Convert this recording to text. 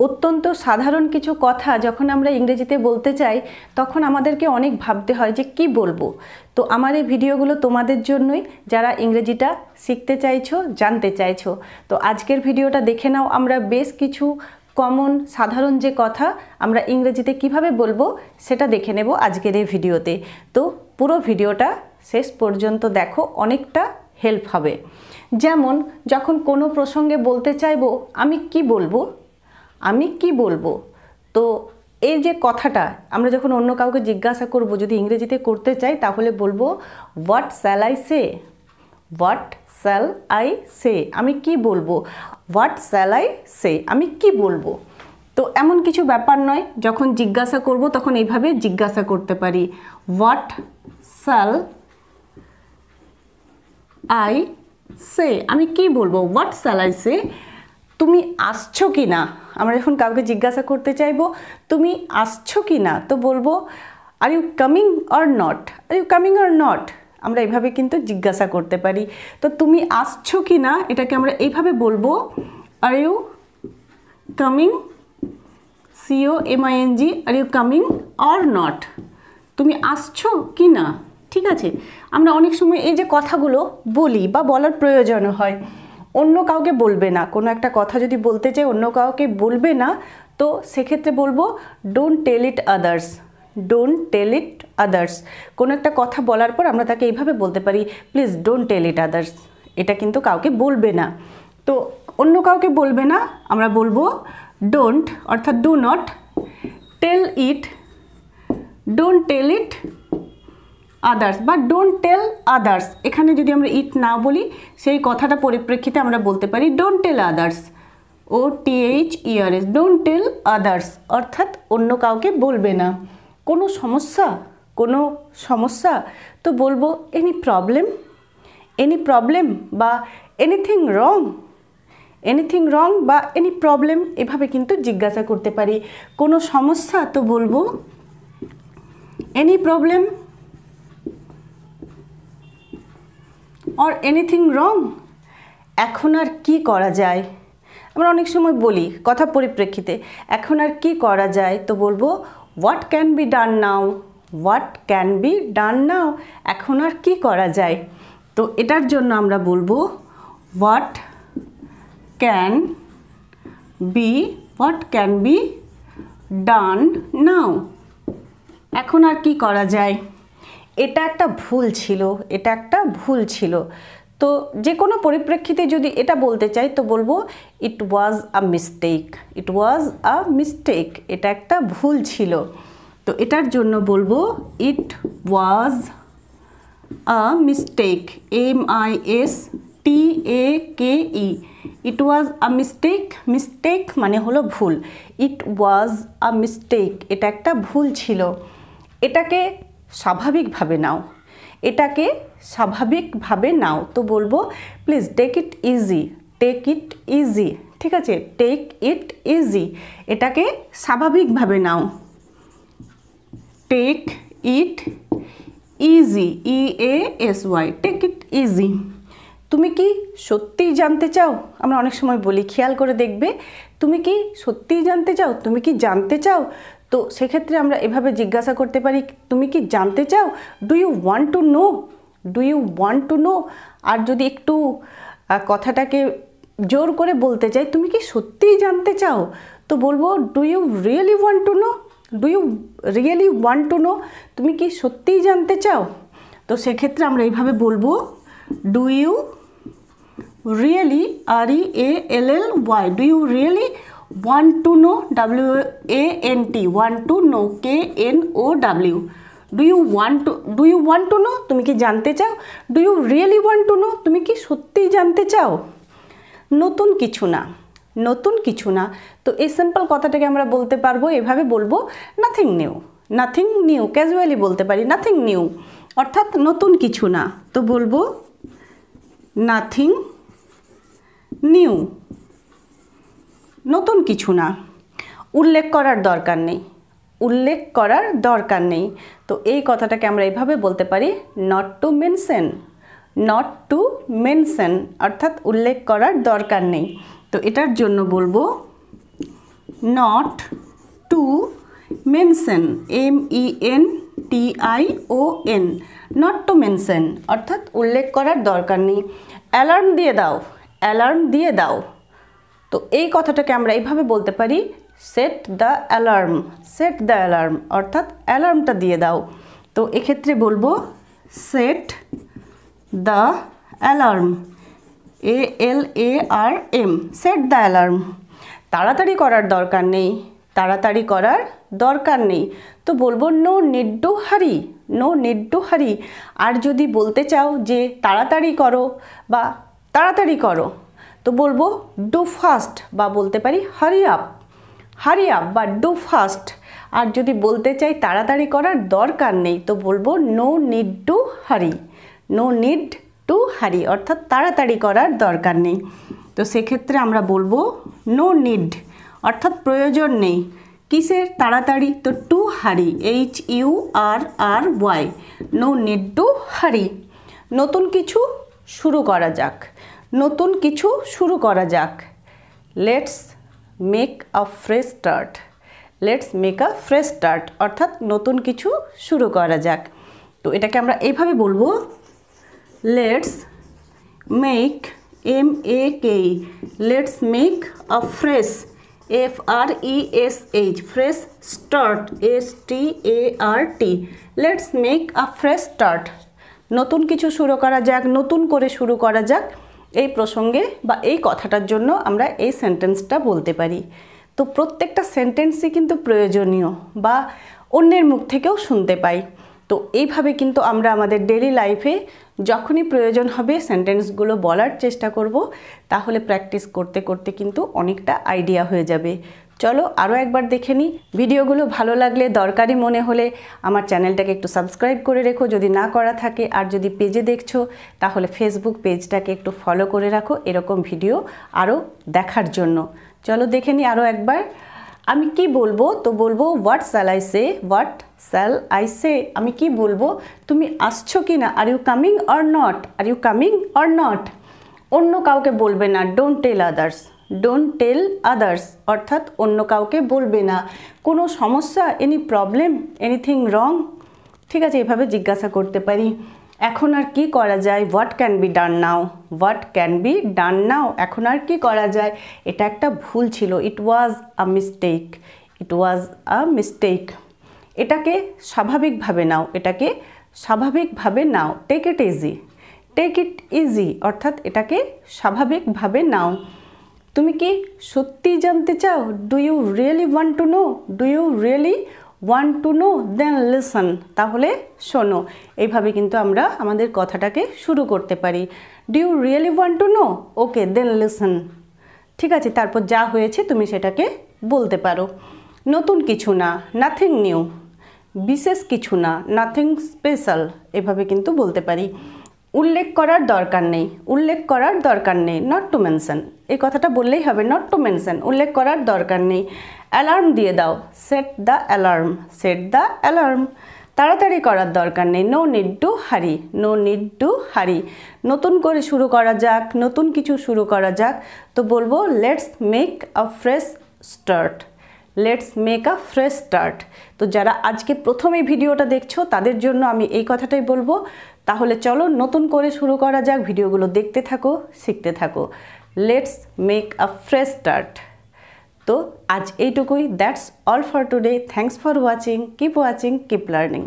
অত্যন্ত সাধারণ কিছু কথা যখন আমরা ইংরেজিতে বলতে চাই তখন আমাদেরকে অনেক ভাবতে হয় যে কি বলবো। তো আমার এই ভিডিওগুলো তোমাদের জন্যই, যারা ইংরেজিটা শিখতে চাইছো, জানতে চাইছো। তো আজকের ভিডিওটা দেখে নাও, আমরা বেশ কিছু কমন সাধারণ যে কথা আমরা ইংরেজিতে কিভাবে বলবো সেটা দেখে নেব আজকের এই ভিডিওতে। তো পুরো ভিডিওটা শেষ পর্যন্ত দেখো, অনেকটা হেল্প হবে। যেমন যখন কোনো প্রসঙ্গে বলতে চাইবো আমি কি বলবো, আমি কি বলবো, তো এই যে কথাটা আমরা যখন অন্য কাউকে জিজ্ঞাসা করব, যদি ইংরেজিতে করতে চাই তাহলে বলবো what shall I say, what shall I say, আমি কি বলবো, হোয়াট শ্যাল আই সে, আমি কি বলবো। তো এমন কিছু ব্যাপার নয়, যখন জিজ্ঞাসা করব তখন এইভাবে জিজ্ঞাসা করতে পারি, হোয়াট শ্যাল আই সে, আমি কি বলবো, হোয়াট শ্যাল আই সে। তুমি আসছো কি না, আমরা যখন কাউকে জিজ্ঞাসা করতে চাইবো তুমি আসছো কি না, তো বলবো are you coming or not, are you coming or not, আমরা এইভাবে কিন্তু জিজ্ঞাসা করতে পারি। তো তুমি আসছো কি না এটাকে আমরা এইভাবে বলবো are you coming, COMING, are you coming or not, তুমি আসছো কি না। ঠিক আছে, আমরা অনেক সময় এই যে কথাগুলো বলি বা বলার প্রয়োজন হয়, অন্য কাউকে বলবে না, কোনো একটা কথা যদি বলতে চাই অন্য কাউকে বলবে না, তো সেক্ষেত্রে বলবো don't tell it others, don't tell it others. কোনো একটা কথা বলার পর আমরা তাকে এইভাবে বলতে পারি, please don't tell it others, এটা কিন্তু কাউকে বলবে না। তো অন্য কাউকে বলবে না, আমরা বলবো ডোন্ট, অর্থাৎ do not tell it, don't tell it others বা ডোন্ট টেল আদার্স। এখানে যদি আমরা ইট না বলি, সেই কথাটা পরিপ্রেক্ষিতে আমরা বলতে পারি don't tell others, OTHERS, don't tell others, অর্থাৎ অন্য কাউকে বলবে না। কোনো সমস্যা, কোনো সমস্যা, তো বলবো এনি প্রবলেম, এনি প্রবলেম বা এনিথিং রং, এনিথিং রং বা এনি প্রবলেম, এভাবে কিন্তু জিজ্ঞাসা করতে পারি। কোনো সমস্যা, তো বলবো any problem or anything wrong. এখন আর কি করা যায়, আমরা অনেক সময় বলি কথা পরিপ্রেক্ষিতে, এখন আর কি করা যায়, তো বলবো what can be done now, what can be done now, এখন আর কি করা যায়। তো এটার জন্য আমরা বলবো what can be, what can be done now, এখন আর কি করা যায়। এটা একটা ভুল ছিল, এটা একটা ভুল ছিল। তো যে কোনো পরিপ্রেক্ষিতে যদি এটা বলতে চাই তো বলবো it was a mistake, it was a mistake, এটা একটা ভুল ছিল। তো এটার জন্য বলবো it was a mistake, MISTAKE, it was a mistake, mistake মানে হলো ভুল, ইট ওয়াজ আ মিস্টেক, এটা একটা ভুল ছিল। এটাকে স্বাভাবিকভাবে নাও, এটাকে স্বাভাবিকভাবে নাও, তো বলবো please take it easy, take it easy. ঠিক আছে, টেক ইট ইজি, এটাকে স্বাভাবিকভাবে নাও, take it easy, EASY, take it easy. তুমি কি সত্যিই জানতে চাও, আমরা অনেক সময় বলি, খেয়াল করে দেখবে, তুমি কি সত্যিই জানতে চাও, তুমি কি জানতে চাও। তো সেক্ষেত্রে আমরা এভাবে জিজ্ঞাসা করতে পারি, তুমি কি জানতে চাও, do you want to know, do you want to know. আর যদি একটু কথাটাকে জোর করে বলতে চাই, তুমি কি সত্যিই জানতে চাও, তো বলবো do you really want to know, do you really want to know, তুমি কি সত্যিই জানতে চাও। তো সেক্ষেত্রে আমরা এইভাবে বলবো do you really, REALLY, do you really want to know, WANT, want to know, KNOW, do you want to know, তুমি কি জানতে চাও, do you really want to know, তুমি কি সত্যিই জানতে চাও। নতুন কিছু না, নতুন কিছু না, তো এই সিম্পল কথাটাকে আমরা বলতে পারবো, এভাবে বলবো nothing new, nothing new, casually বলতে পারি নাথিং নিউ, অর্থাৎ নতুন কিছু না, তো বলবো নাথিং নিউ, নতুন কিছু না। উল্লেখ করার দরকার নেই, উল্লেখ করার দরকার নেই, তো এই কথাটাকে আমরা এইভাবে বলতে পারি not to mention, not to mention, অর্থাৎ উল্লেখ করার দরকার নেই। তো এটার জন্য বলবো not to mention, MENTION, not to mention অর্থাৎ উল্লেখ করার দরকার নেই। অ্যালার্ম দিয়ে দাও, অ্যালার্ম দিয়ে দাও। তো এই কথাটাকে আমরা এইভাবে বলতে পারি, set the alarm, set the alarm অর্থাৎ অ্যালার্মটা দিয়ে দাও। তো এক্ষেত্রে বলবো set the alarm, ALARM, set the alarm. তাড়াতাড়ি করার দরকার নেই, তাড়াতাড়ি করার দরকার নেই। তো বলবো no need to hurry, no need to hurry. আর যদি বলতে চাও যে তাড়াতাড়ি করো বা তাড়াতাড়ি করো, তো বলবো ডু ফাস্ট, বা বলতে পারি হারি আপ, হারি আপ বা ডু ফাস্ট। আর যদি বলতে চাই তাড়াতাড়ি করার দরকার নেই, তো বলবো no need to hurry, no need to hurry অর্থাৎ তাড়াতাড়ি করার দরকার নেই। তো সেক্ষেত্রে আমরা বলবো নো নিড অর্থাৎ প্রয়োজন নেই। কিসের তাড়াতাড়ি? তো টু হারি, HURRY, no need to hurry. নতুন কিছু শুরু করা যাক, নতুন কিছু শুরু করা যাক। Let's make a fresh start, let's make a fresh start অর্থাৎ নতুন কিছু শুরু করা যাক। তো এটাকে আমরা এইভাবে বলবো, let's make, MAK, let's make a fresh, FRESH, fresh start, START, let's make a fresh start. নতুন কিছু শুরু করা যাক, নতুন করে শুরু করা যাক। এই প্রসঙ্গে বা এই কথাটার জন্য আমরা এই সেন্টেন্সটা বলতে পারি। তো প্রত্যেকটা সেন্টেন্সই কিন্তু প্রয়োজনীয় বা অন্যের মুখ থেকেও শুনতে পাই। তো এইভাবে কিন্তু আমরা আমাদের ডেইলি লাইফে যখনই প্রয়োজন হবে সেন্টেন্সগুলো বলার চেষ্টা করব, তাহলে প্র্যাকটিস করতে করতে কিন্তু অনেকটা আইডিয়া হয়ে যাবে। চলো আরও একবার দেখে নিই। ভিডিওগুলো ভালো লাগলে, দরকারি মনে হলে আমার চ্যানেলটাকে একটু সাবস্ক্রাইব করে রেখো যদি না করা থাকে। আর যদি পেজে দেখছো তাহলে ফেসবুক পেজটাকে একটু ফলো করে রাখো এরকম ভিডিও আরও দেখার জন্য। চলো দেখে নিই আরও একবার। আমি কি বলবো? তো বলবো what shall I say, what shall I say, আমি কি বলবো? তুমি আসছো কি না? Are you coming or not, are you coming or not. অন্য কাউকে বলবে না, don't tell others, don't tell others অর্থাৎ অন্য কাউকে বলবে না। কোনো সমস্যা, এনি প্রবলেম, এনিথিং রং, ঠিক আছে, এভাবে জিজ্ঞাসা করতে পারি। এখন আর কি করা যায়? What can be done now, what can be done now, এখন আর কি করা যায়? এটা একটা ভুল ছিল, ইট was a mistake, it was a mistake. এটাকে স্বাভাবিকভাবে নাও, এটাকে স্বাভাবিকভাবে নাও। Take it easy, take it easy অর্থাৎ এটাকে স্বাভাবিকভাবে নাও। তুমি কি সত্যিই জানতে চাও? Do you really want to know, do you really want to know, then listen, তাহলে শোনো। এইভাবে কিন্তু আমরা আমাদের কথাটাকে শুরু করতে পারি। Do you really want to know, okay then listen, ঠিক আছে। তারপর যা হয়েছে তুমি সেটাকে বলতে পারো। নতুন কিছু না, নাথিং নিউ, বিশেষ কিছু না, নাথিং স্পেশাল, এভাবে কিন্তু বলতে পারি। উল্লেখ করার দরকার নেই, উল্লেখ করার দরকার নেই, নট টু মেনশন, এই কথাটা বললেই হবে, নট টু মেনশন, উল্লেখ করার দরকার নেই। অ্যালার্ম দিয়ে দাও, set the alarm, set the alarm. তাড়াতাড়ি করার দরকার নেই, no need to hurry, no need to hurry. নতুন করে শুরু করা যাক, নতুন কিছু শুরু করা যাক, তো বলবো let's make a fresh start, let's make a fresh start. তো যারা আজকে প্রথম এই ভিডিওটা দেখছো তাদের জন্য আমি এই কথাটাই বলবো। তাহলে চলো নতুন করে শুরু করা যাক, ভিডিওগুলো দেখতে থাকো, শিখতে থাকো। Let's make a fresh start. তো আজ এইটুকুই, that's all for today. Thanks for watching, keep watching, keep learning.